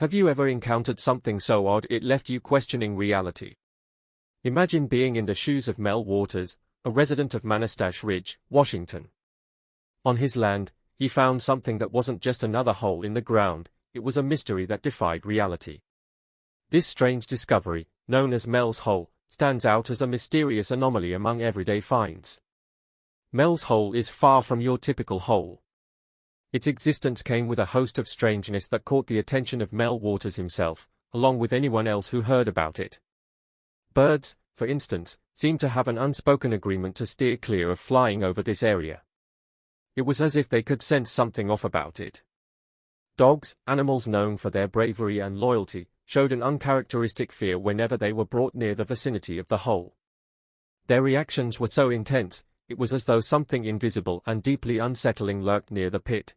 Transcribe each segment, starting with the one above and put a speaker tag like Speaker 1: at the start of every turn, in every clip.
Speaker 1: Have you ever encountered something so odd it left you questioning reality? Imagine being in the shoes of Mel Waters, a resident of Manastash Ridge, Washington. On his land, he found something that wasn't just another hole in the ground, it was a mystery that defied reality. This strange discovery, known as Mel's Hole, stands out as a mysterious anomaly among everyday finds. Mel's Hole is far from your typical hole. Its existence came with a host of strangeness that caught the attention of Mel Waters himself, along with anyone else who heard about it. Birds, for instance, seemed to have an unspoken agreement to steer clear of flying over this area. It was as if they could sense something off about it. Dogs, animals known for their bravery and loyalty, showed an uncharacteristic fear whenever they were brought near the vicinity of the hole. Their reactions were so intense, it was as though something invisible and deeply unsettling lurked near the pit.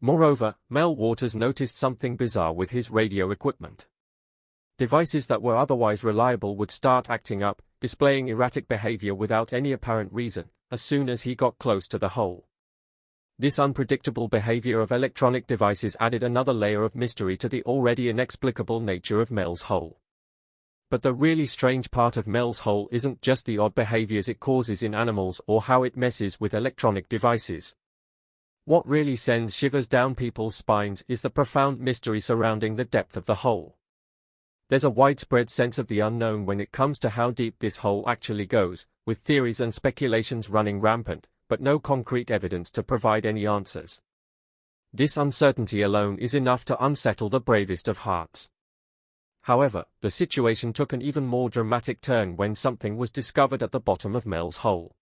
Speaker 1: Moreover, Mel Waters noticed something bizarre with his radio equipment. Devices that were otherwise reliable would start acting up, displaying erratic behavior without any apparent reason, as soon as he got close to the hole. This unpredictable behavior of electronic devices added another layer of mystery to the already inexplicable nature of Mel's Hole. But the really strange part of Mel's Hole isn't just the odd behaviors it causes in animals or how it messes with electronic devices. What really sends shivers down people's spines is the profound mystery surrounding the depth of the hole. There's a widespread sense of the unknown when it comes to how deep this hole actually goes, with theories and speculations running rampant, but no concrete evidence to provide any answers. This uncertainty alone is enough to unsettle the bravest of hearts. However, the situation took an even more dramatic turn when something was discovered at the bottom of Mel's Hole.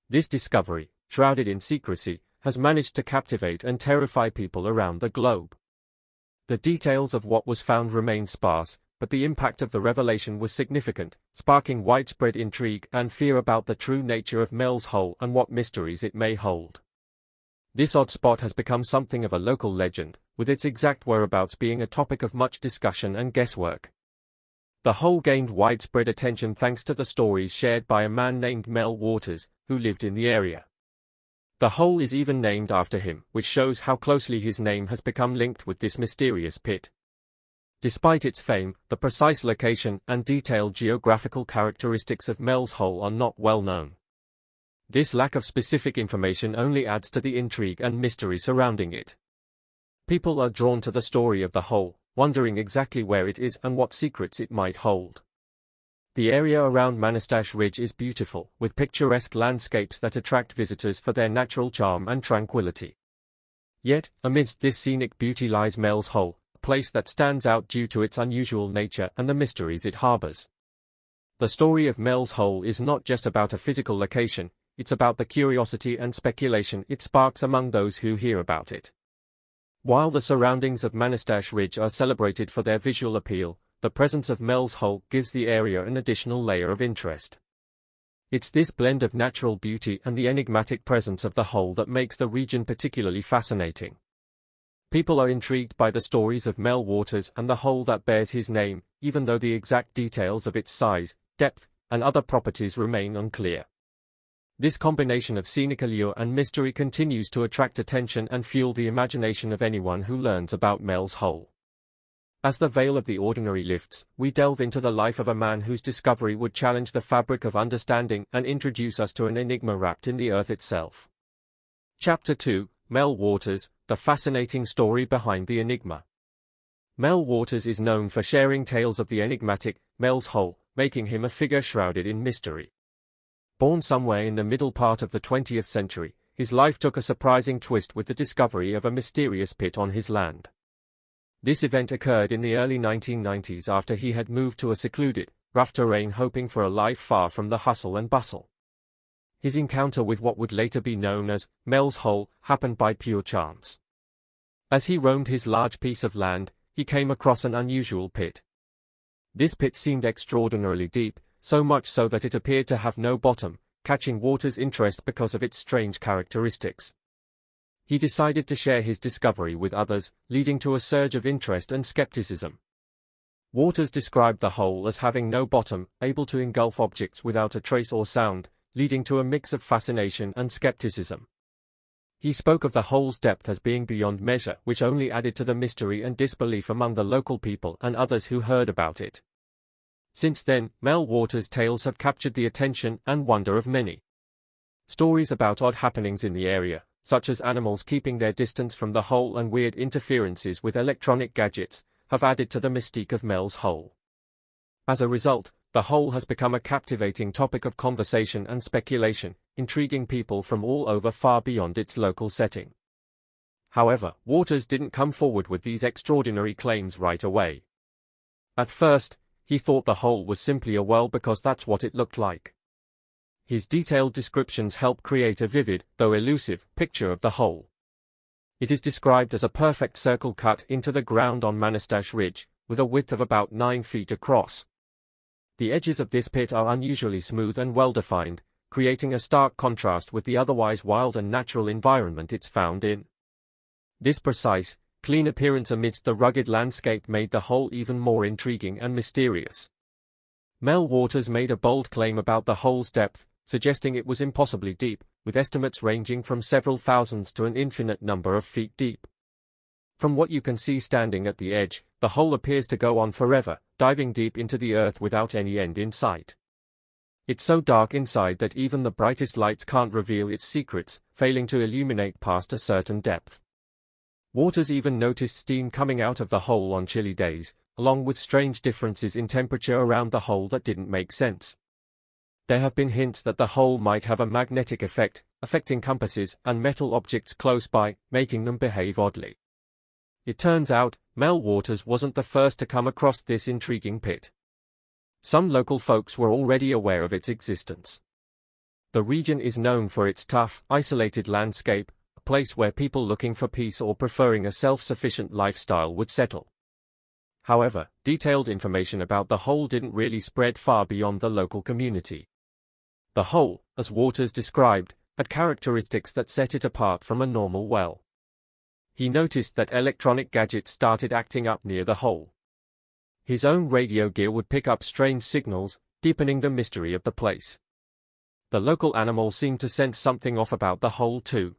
Speaker 1: This discovery, shrouded in secrecy, has managed to captivate and terrify people around the globe. The details of what was found remain sparse, but the impact of the revelation was significant, sparking widespread intrigue and fear about the true nature of Mel's Hole and what mysteries it may hold. This odd spot has become something of a local legend, with its exact whereabouts being a topic of much discussion and guesswork. The hole gained widespread attention thanks to the stories shared by a man named Mel Waters, who lived in the area. The hole is even named after him, which shows how closely his name has become linked with this mysterious pit. Despite its fame, the precise location and detailed geographical characteristics of Mel's Hole are not well known. This lack of specific information only adds to the intrigue and mystery surrounding it. People are drawn to the story of the hole, wondering exactly where it is and what secrets it might hold. The area around Manastash Ridge is beautiful, with picturesque landscapes that attract visitors for their natural charm and tranquility. Yet, amidst this scenic beauty lies Mel's Hole, a place that stands out due to its unusual nature and the mysteries it harbors. The story of Mel's Hole is not just about a physical location, it's about the curiosity and speculation it sparks among those who hear about it. While the surroundings of Manastash Ridge are celebrated for their visual appeal, the presence of Mel's Hole gives the area an additional layer of interest. It's this blend of natural beauty and the enigmatic presence of the hole that makes the region particularly fascinating. People are intrigued by the stories of Mel Waters and the hole that bears his name, even though the exact details of its size, depth, and other properties remain unclear. This combination of scenic allure and mystery continues to attract attention and fuel the imagination of anyone who learns about Mel's Hole. As the veil of the ordinary lifts, we delve into the life of a man whose discovery would challenge the fabric of understanding and introduce us to an enigma wrapped in the earth itself. Chapter 2, Mel Waters, the fascinating story behind the enigma. Mel Waters is known for sharing tales of the enigmatic Mel's Hole, making him a figure shrouded in mystery. Born somewhere in the middle part of the 20th century, his life took a surprising twist with the discovery of a mysterious pit on his land. This event occurred in the early 1990s after he had moved to a secluded, rough terrain hoping for a life far from the hustle and bustle. His encounter with what would later be known as Mel's Hole happened by pure chance. As he roamed his large piece of land, he came across an unusual pit. This pit seemed extraordinarily deep, so much so that it appeared to have no bottom, catching Waters' interest because of its strange characteristics. He decided to share his discovery with others, leading to a surge of interest and skepticism. Waters described the hole as having no bottom, able to engulf objects without a trace or sound, leading to a mix of fascination and skepticism. He spoke of the hole's depth as being beyond measure, which only added to the mystery and disbelief among the local people and others who heard about it. Since then, Mel Waters' tales have captured the attention and wonder of many. Stories about odd happenings in the area, such as animals keeping their distance from the hole and weird interferences with electronic gadgets, have added to the mystique of Mel's hole. As a result, the hole has become a captivating topic of conversation and speculation, intriguing people from all over far beyond its local setting. However, Waters didn't come forward with these extraordinary claims right away. At first, he thought the hole was simply a well because that's what it looked like. His detailed descriptions help create a vivid, though elusive, picture of the hole. It is described as a perfect circle cut into the ground on Manastash Ridge, with a width of about 9 feet across. The edges of this pit are unusually smooth and well-defined, creating a stark contrast with the otherwise wild and natural environment it's found in. This precise, clean appearance amidst the rugged landscape made the hole even more intriguing and mysterious. Mel Waters made a bold claim about the hole's depth, suggesting it was impossibly deep, with estimates ranging from several thousands to an infinite number of feet deep. From what you can see standing at the edge, the hole appears to go on forever, diving deep into the earth without any end in sight. It's so dark inside that even the brightest lights can't reveal its secrets, failing to illuminate past a certain depth. Waters even noticed steam coming out of the hole on chilly days, along with strange differences in temperature around the hole that didn't make sense. There have been hints that the hole might have a magnetic effect, affecting compasses and metal objects close by, making them behave oddly. It turns out, Mel Waters wasn't the first to come across this intriguing pit. Some local folks were already aware of its existence. The region is known for its tough, isolated landscape, a place where people looking for peace or preferring a self-sufficient lifestyle would settle. However, detailed information about the hole didn't really spread far beyond the local community. The hole, as Waters described, had characteristics that set it apart from a normal well. He noticed that electronic gadgets started acting up near the hole. His own radio gear would pick up strange signals, deepening the mystery of the place. The local animals seemed to sense something off about the hole too.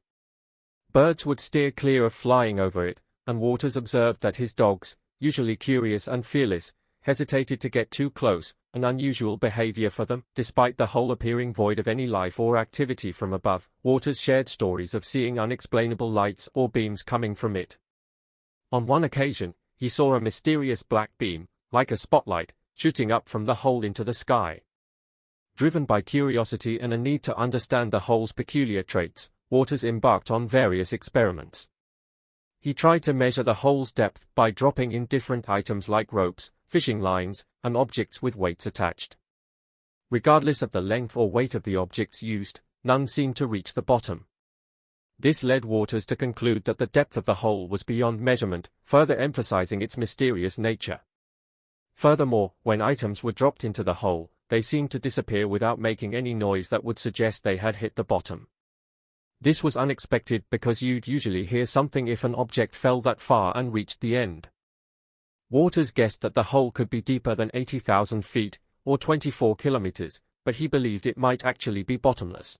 Speaker 1: Birds would steer clear of flying over it, and Waters observed that his dogs, usually curious and fearless, hesitated to get too close, an unusual behavior for them. Despite the hole appearing void of any life or activity from above, Waters shared stories of seeing unexplainable lights or beams coming from it. On one occasion, he saw a mysterious black beam, like a spotlight, shooting up from the hole into the sky. Driven by curiosity and a need to understand the hole's peculiar traits, Waters embarked on various experiments. He tried to measure the hole's depth by dropping in different items like ropes, fishing lines, and objects with weights attached. Regardless of the length or weight of the objects used, none seemed to reach the bottom. This led Waters to conclude that the depth of the hole was beyond measurement, further emphasizing its mysterious nature. Furthermore, when items were dropped into the hole, they seemed to disappear without making any noise that would suggest they had hit the bottom. This was unexpected because you'd usually hear something if an object fell that far and reached the end. Waters guessed that the hole could be deeper than 80,000 feet, or 24 kilometers, but he believed it might actually be bottomless.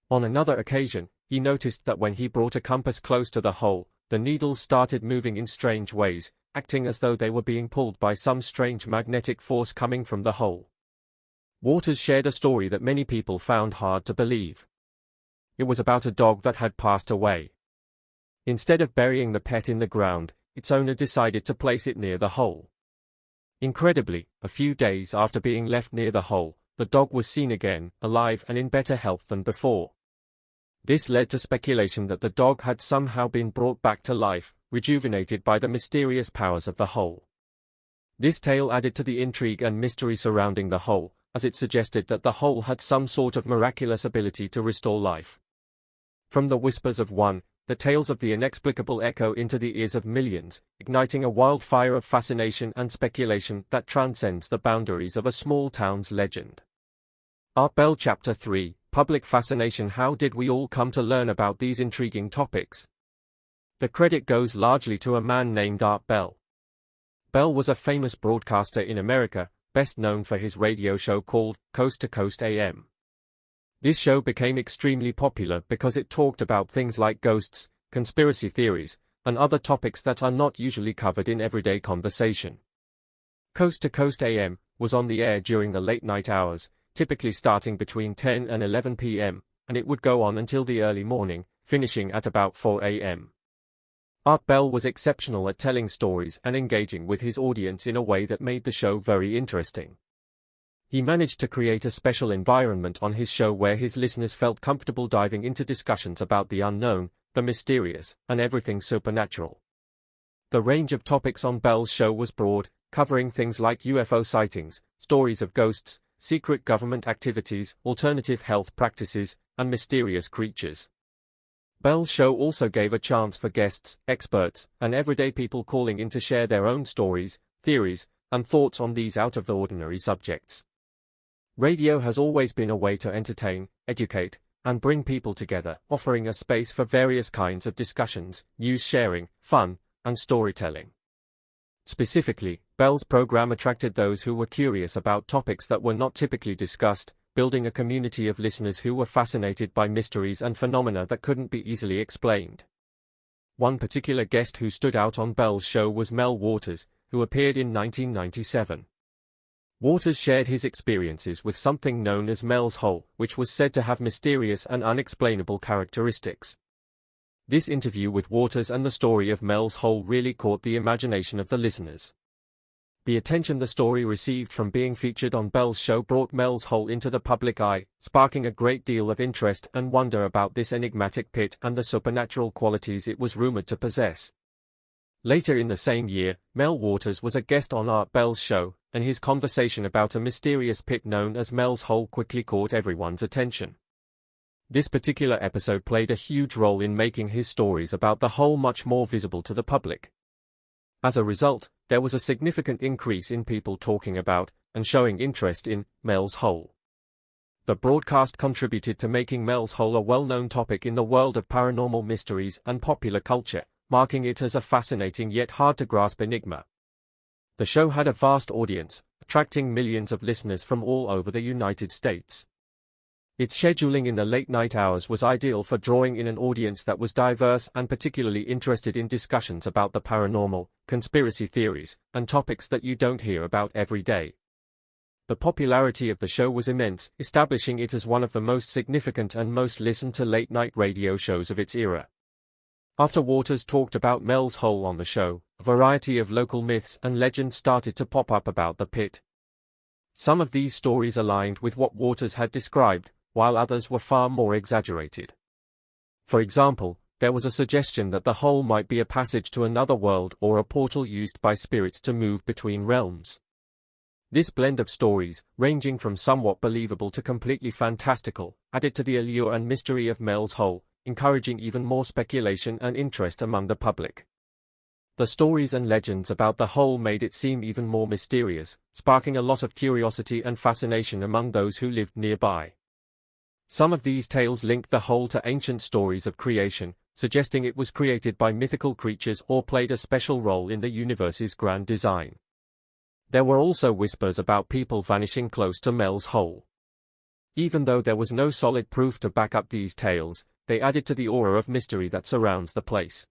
Speaker 1: On another occasion, he noticed that when he brought a compass close to the hole, the needles started moving in strange ways, acting as though they were being pulled by some strange magnetic force coming from the hole. Waters shared a story that many people found hard to believe. It was about a dog that had passed away. Instead of burying the pet in the ground, its owner decided to place it near the hole. Incredibly, a few days after being left near the hole, the dog was seen again, alive and in better health than before. This led to speculation that the dog had somehow been brought back to life, rejuvenated by the mysterious powers of the hole. This tale added to the intrigue and mystery surrounding the hole, as it suggested that the hole had some sort of miraculous ability to restore life. From the whispers of one, the tales of the inexplicable echo into the ears of millions, igniting a wildfire of fascination and speculation that transcends the boundaries of a small town's legend. Art Bell Chapter 3, Public Fascination. How did we all come to learn about these intriguing topics? The credit goes largely to a man named Art Bell. Bell was a famous broadcaster in America, best known for his radio show called Coast to Coast AM. This show became extremely popular because it talked about things like ghosts, conspiracy theories, and other topics that are not usually covered in everyday conversation. Coast to Coast AM was on the air during the late night hours, typically starting between 10 and 11 p.m., and it would go on until the early morning, finishing at about 4 a.m. Art Bell was exceptional at telling stories and engaging with his audience in a way that made the show very interesting. He managed to create a special environment on his show where his listeners felt comfortable diving into discussions about the unknown, the mysterious, and everything supernatural. The range of topics on Bell's show was broad, covering things like UFO sightings, stories of ghosts, secret government activities, alternative health practices, and mysterious creatures. Bell's show also gave a chance for guests, experts, and everyday people calling in to share their own stories, theories, and thoughts on these out-of-the-ordinary subjects. Radio has always been a way to entertain, educate, and bring people together, offering a space for various kinds of discussions, news sharing, fun, and storytelling. Specifically, Bell's program attracted those who were curious about topics that were not typically discussed, building a community of listeners who were fascinated by mysteries and phenomena that couldn't be easily explained. One particular guest who stood out on Bell's show was Mel Waters, who appeared in 1997. Waters shared his experiences with something known as Mel's Hole, which was said to have mysterious and unexplainable characteristics. This interview with Waters and the story of Mel's Hole really caught the imagination of the listeners. The attention the story received from being featured on Bell's show brought Mel's Hole into the public eye, sparking a great deal of interest and wonder about this enigmatic pit and the supernatural qualities it was rumored to possess. Later in the same year, Mel Waters was a guest on Art Bell's show, and his conversation about a mysterious pit known as Mel's Hole quickly caught everyone's attention. This particular episode played a huge role in making his stories about the hole much more visible to the public. As a result, there was a significant increase in people talking about, and showing interest in, Mel's Hole. The broadcast contributed to making Mel's Hole a well-known topic in the world of paranormal mysteries and popular culture, marking it as a fascinating yet hard-to-grasp enigma. The show had a vast audience, attracting millions of listeners from all over the United States. Its scheduling in the late-night hours was ideal for drawing in an audience that was diverse and particularly interested in discussions about the paranormal, conspiracy theories, and topics that you don't hear about every day. The popularity of the show was immense, establishing it as one of the most significant and most listened-to late-night radio shows of its era. After Waters talked about Mel's Hole on the show, a variety of local myths and legends started to pop up about the pit. Some of these stories aligned with what Waters had described, while others were far more exaggerated. For example, there was a suggestion that the hole might be a passage to another world or a portal used by spirits to move between realms. This blend of stories, ranging from somewhat believable to completely fantastical, added to the allure and mystery of Mel's Hole, encouraging even more speculation and interest among the public. The stories and legends about the hole made it seem even more mysterious, sparking a lot of curiosity and fascination among those who lived nearby. Some of these tales linked the hole to ancient stories of creation, suggesting it was created by mythical creatures or played a special role in the universe's grand design. There were also whispers about people vanishing close to Mel's Hole. Even though there was no solid proof to back up these tales, they added to the aura of mystery that surrounds the place.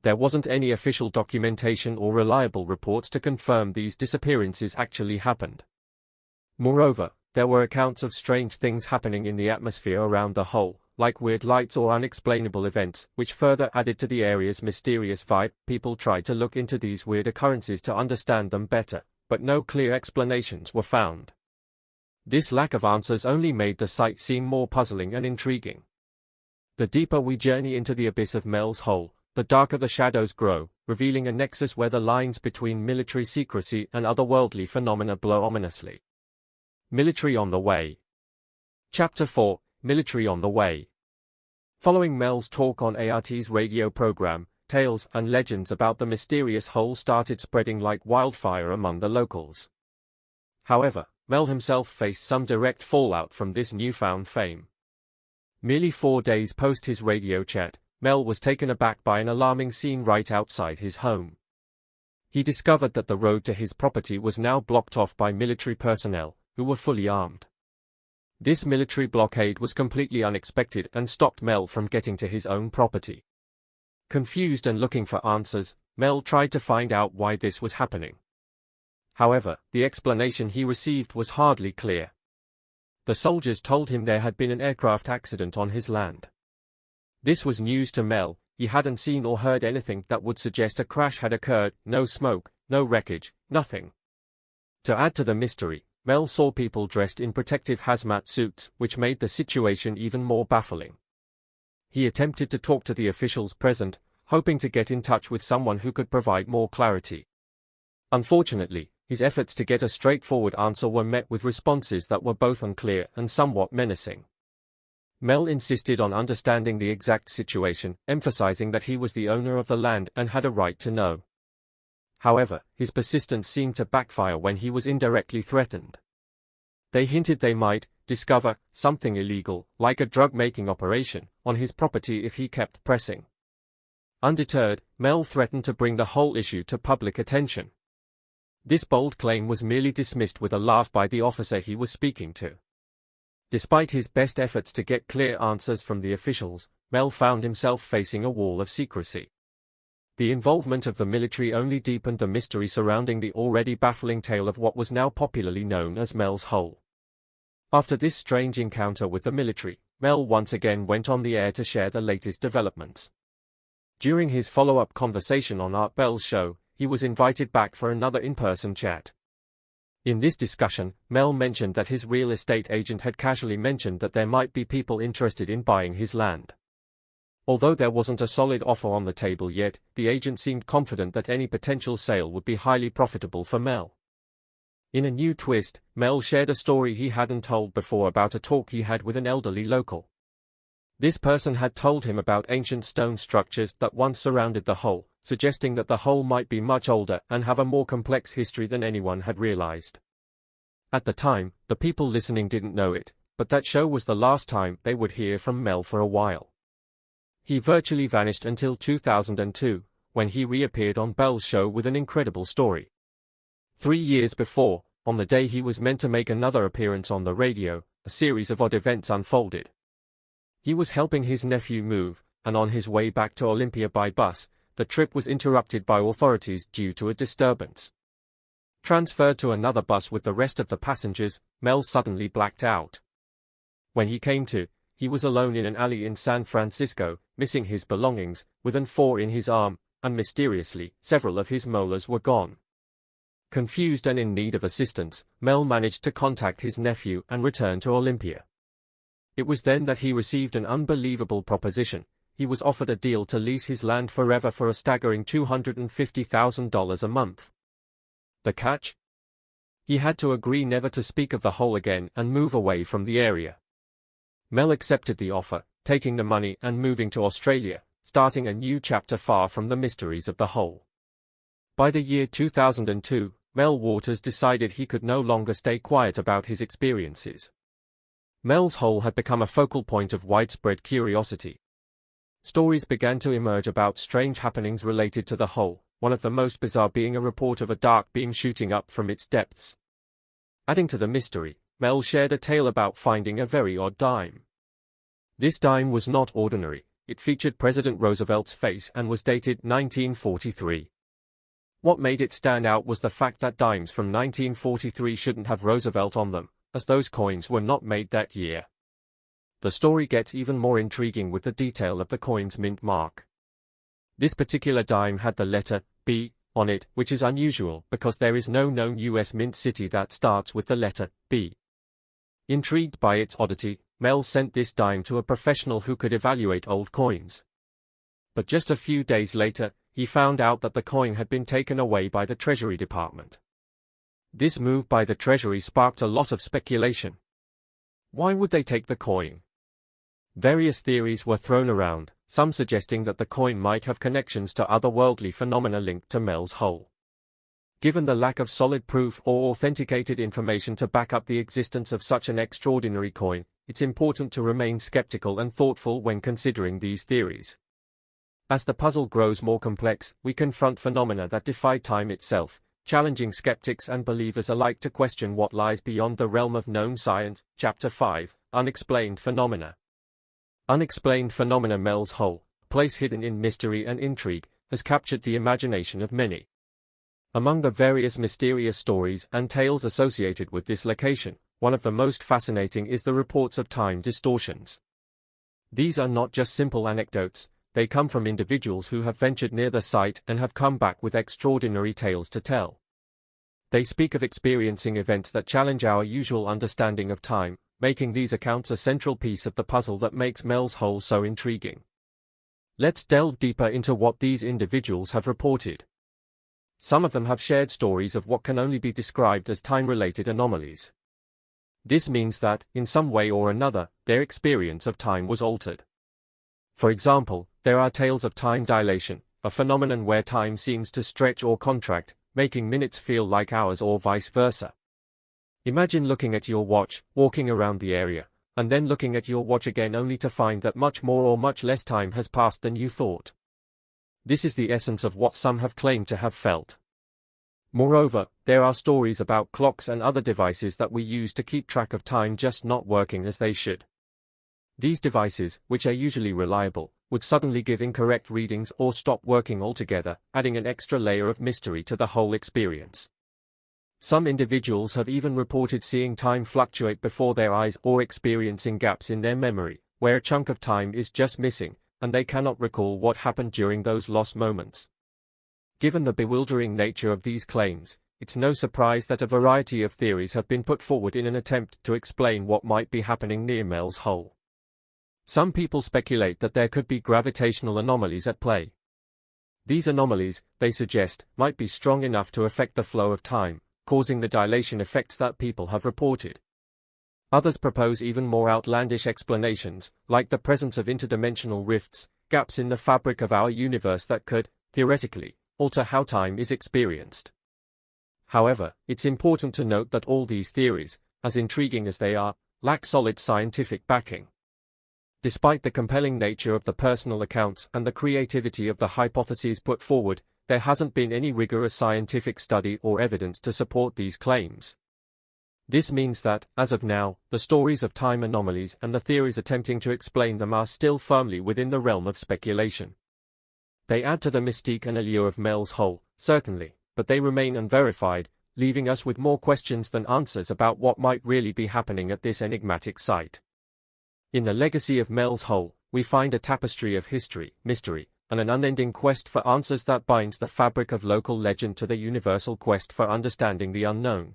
Speaker 1: There wasn't any official documentation or reliable reports to confirm these disappearances actually happened. Moreover, there were accounts of strange things happening in the atmosphere around the hole, like weird lights or unexplainable events, which further added to the area's mysterious vibe. People tried to look into these weird occurrences to understand them better, but no clear explanations were found. This lack of answers only made the site seem more puzzling and intriguing. The deeper we journey into the abyss of Mel's Hole, the darker the shadows grow, revealing a nexus where the lines between military secrecy and otherworldly phenomena blur ominously. Military on the Way. Chapter 4, Military on the Way. Following Mel's talk on ART's radio program, tales and legends about the mysterious hole started spreading like wildfire among the locals. However, Mel himself faced some direct fallout from this newfound fame. Merely 4 days post his radio chat, Mel was taken aback by an alarming scene right outside his home. He discovered that the road to his property was now blocked off by military personnel, who were fully armed. This military blockade was completely unexpected and stopped Mel from getting to his own property. Confused and looking for answers, Mel tried to find out why this was happening. However, the explanation he received was hardly clear. The soldiers told him there had been an aircraft accident on his land. This was news to Mel. He hadn't seen or heard anything that would suggest a crash had occurred, no smoke, no wreckage, nothing. To add to the mystery, Mel saw people dressed in protective hazmat suits, which made the situation even more baffling. He attempted to talk to the officials present, hoping to get in touch with someone who could provide more clarity. Unfortunately, his efforts to get a straightforward answer were met with responses that were both unclear and somewhat menacing. Mel insisted on understanding the exact situation, emphasizing that he was the owner of the land and had a right to know. However, his persistence seemed to backfire when he was indirectly threatened. They hinted they might discover something illegal, like a drug-making operation, on his property if he kept pressing. Undeterred, Mel threatened to bring the whole issue to public attention. This bold claim was merely dismissed with a laugh by the officer he was speaking to. Despite his best efforts to get clear answers from the officials, Mel found himself facing a wall of secrecy. The involvement of the military only deepened the mystery surrounding the already baffling tale of what was now popularly known as Mel's Hole. After this strange encounter with the military, Mel once again went on the air to share the latest developments. During his follow-up conversation on Art Bell's show, he was invited back for another in-person chat. In this discussion, Mel mentioned that his real estate agent had casually mentioned that there might be people interested in buying his land. Although there wasn't a solid offer on the table yet, the agent seemed confident that any potential sale would be highly profitable for Mel. In a new twist, Mel shared a story he hadn't told before about a talk he had with an elderly local. This person had told him about ancient stone structures that once surrounded the hole, suggesting that the hole might be much older and have a more complex history than anyone had realized. At the time, the people listening didn't know it, but that show was the last time they would hear from Mel for a while. He virtually vanished until 2002, when he reappeared on Bell's show with an incredible story. 3 years before, on the day he was meant to make another appearance on the radio, a series of odd events unfolded. He was helping his nephew move, and on his way back to Olympia by bus, the trip was interrupted by authorities due to a disturbance. Transferred to another bus with the rest of the passengers, Mel suddenly blacked out. When he came to, he was alone in an alley in San Francisco, missing his belongings, with an .4 in his arm, and mysteriously, several of his molars were gone. Confused and in need of assistance, Mel managed to contact his nephew and return to Olympia. It was then that he received an unbelievable proposition. He was offered a deal to lease his land forever for a staggering $250,000 a month. The catch? He had to agree never to speak of the hole again and move away from the area. Mel accepted the offer, taking the money and moving to Australia, starting a new chapter far from the mysteries of the hole. By the year 2002, Mel Waters decided he could no longer stay quiet about his experiences. Mel's Hole had become a focal point of widespread curiosity. Stories began to emerge about strange happenings related to the hole, one of the most bizarre being a report of a dark beam shooting up from its depths. Adding to the mystery, Mel shared a tale about finding a very odd dime. This dime was not ordinary. It featured President Roosevelt's face and was dated 1943. What made it stand out was the fact that dimes from 1943 shouldn't have Roosevelt on them, as those coins were not made that year. The story gets even more intriguing with the detail of the coin's mint mark. This particular dime had the letter B on it, which is unusual because there is no known U.S. mint city that starts with the letter B. Intrigued by its oddity, Mel sent this dime to a professional who could evaluate old coins. But just a few days later, he found out that the coin had been taken away by the Treasury Department. This move by the Treasury sparked a lot of speculation. Why would they take the coin? Various theories were thrown around, some suggesting that the coin might have connections to otherworldly phenomena linked to Mel's Hole. Given the lack of solid proof or authenticated information to back up the existence of such an extraordinary coin, it's important to remain skeptical and thoughtful when considering these theories. As the puzzle grows more complex, we confront phenomena that defy time itself, challenging skeptics and believers alike to question what lies beyond the realm of known science. Chapter 5, Unexplained Phenomena. Unexplained Phenomena. Mel's Hole, a place hidden in mystery and intrigue, has captured the imagination of many. Among the various mysterious stories and tales associated with this location, one of the most fascinating is the reports of time distortions. These are not just simple anecdotes, they come from individuals who have ventured near the site and have come back with extraordinary tales to tell. They speak of experiencing events that challenge our usual understanding of time, making these accounts a central piece of the puzzle that makes Mel's Hole so intriguing. Let's delve deeper into what these individuals have reported. Some of them have shared stories of what can only be described as time-related anomalies. This means that, in some way or another, their experience of time was altered. For example, there are tales of time dilation, a phenomenon where time seems to stretch or contract, making minutes feel like hours or vice versa. Imagine looking at your watch, walking around the area, and then looking at your watch again only to find that much more or much less time has passed than you thought. This is the essence of what some have claimed to have felt. Moreover, there are stories about clocks and other devices that we use to keep track of time just not working as they should. These devices, which are usually reliable, would suddenly give incorrect readings or stop working altogether, adding an extra layer of mystery to the whole experience. Some individuals have even reported seeing time fluctuate before their eyes or experiencing gaps in their memory, where a chunk of time is just missing, and they cannot recall what happened during those lost moments. Given the bewildering nature of these claims, it's no surprise that a variety of theories have been put forward in an attempt to explain what might be happening near Mel's Hole. Some people speculate that there could be gravitational anomalies at play. These anomalies, they suggest, might be strong enough to affect the flow of time, causing the dilation effects that people have reported. Others propose even more outlandish explanations, like the presence of interdimensional rifts, gaps in the fabric of our universe that could, theoretically, alter how time is experienced. However, it's important to note that all these theories, as intriguing as they are, lack solid scientific backing. Despite the compelling nature of the personal accounts and the creativity of the hypotheses put forward, there hasn't been any rigorous scientific study or evidence to support these claims. This means that, as of now, the stories of time anomalies and the theories attempting to explain them are still firmly within the realm of speculation. They add to the mystique and allure of Mel's Hole, certainly, but they remain unverified, leaving us with more questions than answers about what might really be happening at this enigmatic site. In the legacy of Mel's Hole, we find a tapestry of history, mystery, and an unending quest for answers that binds the fabric of local legend to the universal quest for understanding the unknown.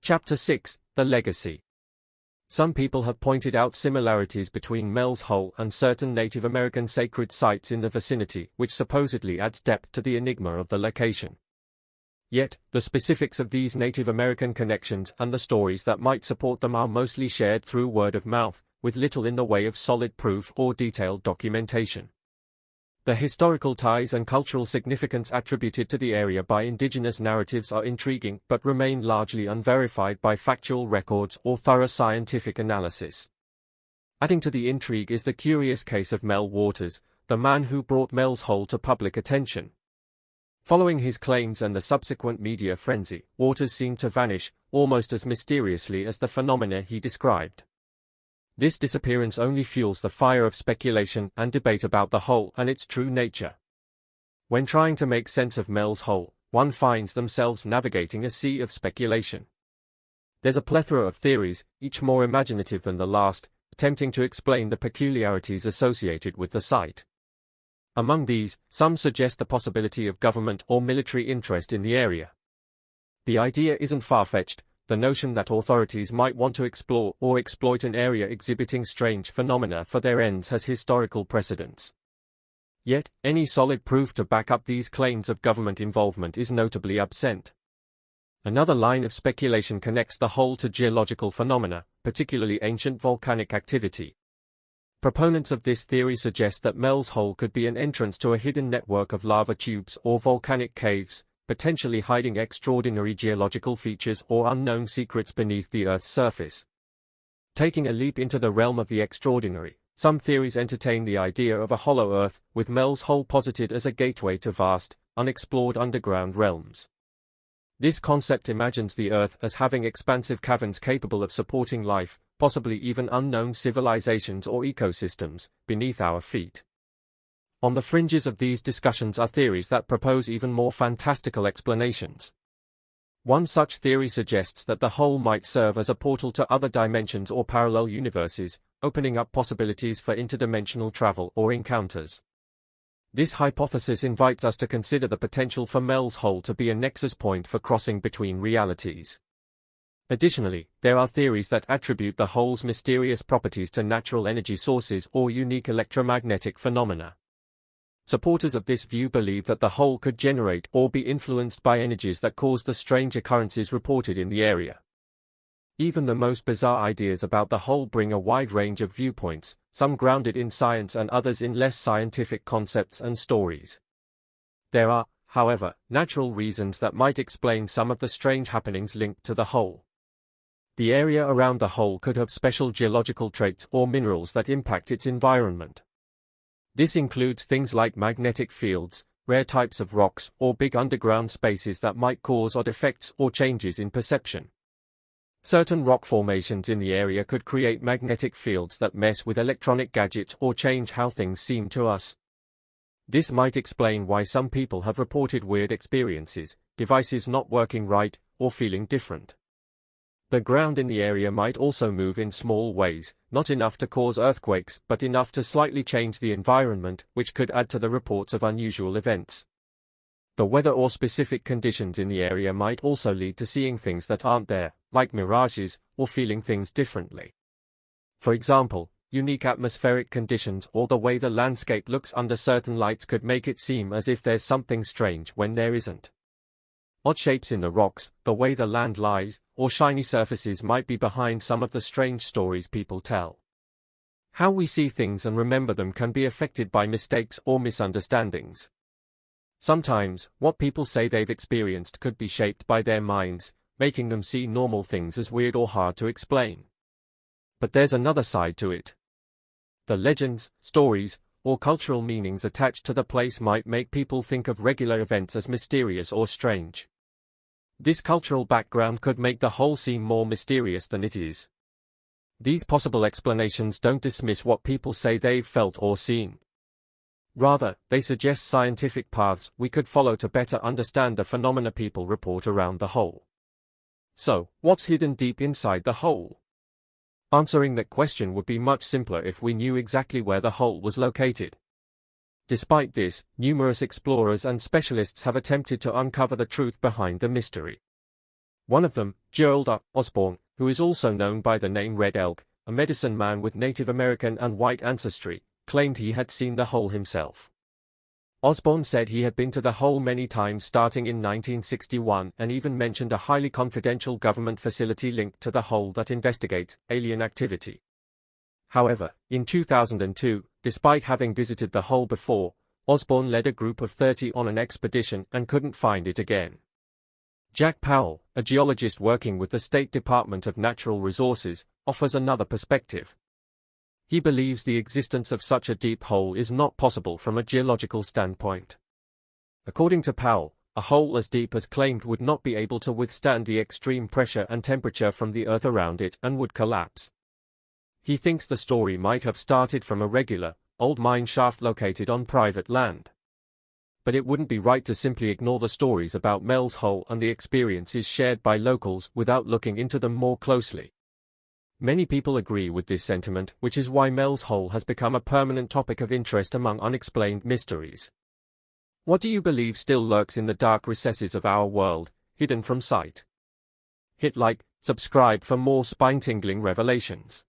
Speaker 1: Chapter 6, The Legacy. Some people have pointed out similarities between Mel's Hole and certain Native American sacred sites in the vicinity, which supposedly adds depth to the enigma of the location. Yet, the specifics of these Native American connections and the stories that might support them are mostly shared through word of mouth, with little in the way of solid proof or detailed documentation. The historical ties and cultural significance attributed to the area by indigenous narratives are intriguing but remain largely unverified by factual records or thorough scientific analysis. Adding to the intrigue is the curious case of Mel Waters, the man who brought Mel's Hole to public attention. Following his claims and the subsequent media frenzy, Waters seemed to vanish, almost as mysteriously as the phenomena he described. This disappearance only fuels the fire of speculation and debate about the hole and its true nature. When trying to make sense of Mel's Hole, one finds themselves navigating a sea of speculation. There's a plethora of theories, each more imaginative than the last, attempting to explain the peculiarities associated with the site. Among these, some suggest the possibility of government or military interest in the area. The idea isn't far-fetched. The notion that authorities might want to explore or exploit an area exhibiting strange phenomena for their ends has historical precedents. Yet, any solid proof to back up these claims of government involvement is notably absent. Another line of speculation connects the hole to geological phenomena, particularly ancient volcanic activity. Proponents of this theory suggest that Mel's Hole could be an entrance to a hidden network of lava tubes or volcanic caves, potentially hiding extraordinary geological features or unknown secrets beneath the Earth's surface. Taking a leap into the realm of the extraordinary, some theories entertain the idea of a hollow Earth, with Mel's Hole posited as a gateway to vast, unexplored underground realms. This concept imagines the Earth as having expansive caverns capable of supporting life, possibly even unknown civilizations or ecosystems, beneath our feet. On the fringes of these discussions are theories that propose even more fantastical explanations. One such theory suggests that the hole might serve as a portal to other dimensions or parallel universes, opening up possibilities for interdimensional travel or encounters. This hypothesis invites us to consider the potential for Mel's hole to be a nexus point for crossing between realities. Additionally, there are theories that attribute the hole's mysterious properties to natural energy sources or unique electromagnetic phenomena. Supporters of this view believe that the hole could generate or be influenced by energies that cause the strange occurrences reported in the area. Even the most bizarre ideas about the hole bring a wide range of viewpoints, some grounded in science and others in less scientific concepts and stories. There are, however, natural reasons that might explain some of the strange happenings linked to the hole. The area around the hole could have special geological traits or minerals that impact its environment. This includes things like magnetic fields, rare types of rocks, or big underground spaces that might cause odd effects or changes in perception. Certain rock formations in the area could create magnetic fields that mess with electronic gadgets or change how things seem to us. This might explain why some people have reported weird experiences, devices not working right, or feeling different. The ground in the area might also move in small ways, not enough to cause earthquakes, but enough to slightly change the environment, which could add to the reports of unusual events. The weather or specific conditions in the area might also lead to seeing things that aren't there, like mirages, or feeling things differently. For example, unique atmospheric conditions or the way the landscape looks under certain lights could make it seem as if there's something strange when there isn't. Odd shapes in the rocks, the way the land lies, or shiny surfaces might be behind some of the strange stories people tell. How we see things and remember them can be affected by mistakes or misunderstandings. Sometimes, what people say they've experienced could be shaped by their minds, making them see normal things as weird or hard to explain. But there's another side to it. The legends, stories, or cultural meanings attached to the place might make people think of regular events as mysterious or strange. This cultural background could make the hole seem more mysterious than it is. These possible explanations don't dismiss what people say they've felt or seen. Rather, they suggest scientific paths we could follow to better understand the phenomena people report around the hole. So, what's hidden deep inside the hole? Answering that question would be much simpler if we knew exactly where the hole was located. Despite this, numerous explorers and specialists have attempted to uncover the truth behind the mystery. One of them, Gerald R. Osborne, who is also known by the name Red Elk, a medicine man with Native American and white ancestry, claimed he had seen the hole himself. Osborne said he had been to the hole many times starting in 1961 and even mentioned a highly confidential government facility linked to the hole that investigates alien activity. However, in 2002, despite having visited the hole before, Osborne led a group of 30 on an expedition and couldn't find it again. Jack Powell, a geologist working with the State Department of Natural Resources, offers another perspective. He believes the existence of such a deep hole is not possible from a geological standpoint. According to Powell, a hole as deep as claimed would not be able to withstand the extreme pressure and temperature from the Earth around it and would collapse. He thinks the story might have started from a regular, old mine shaft located on private land. But it wouldn't be right to simply ignore the stories about Mel's hole and the experiences shared by locals without looking into them more closely. Many people agree with this sentiment, which is why Mel's hole has become a permanent topic of interest among unexplained mysteries. What do you believe still lurks in the dark recesses of our world, hidden from sight? Hit like, subscribe for more spine-tingling revelations.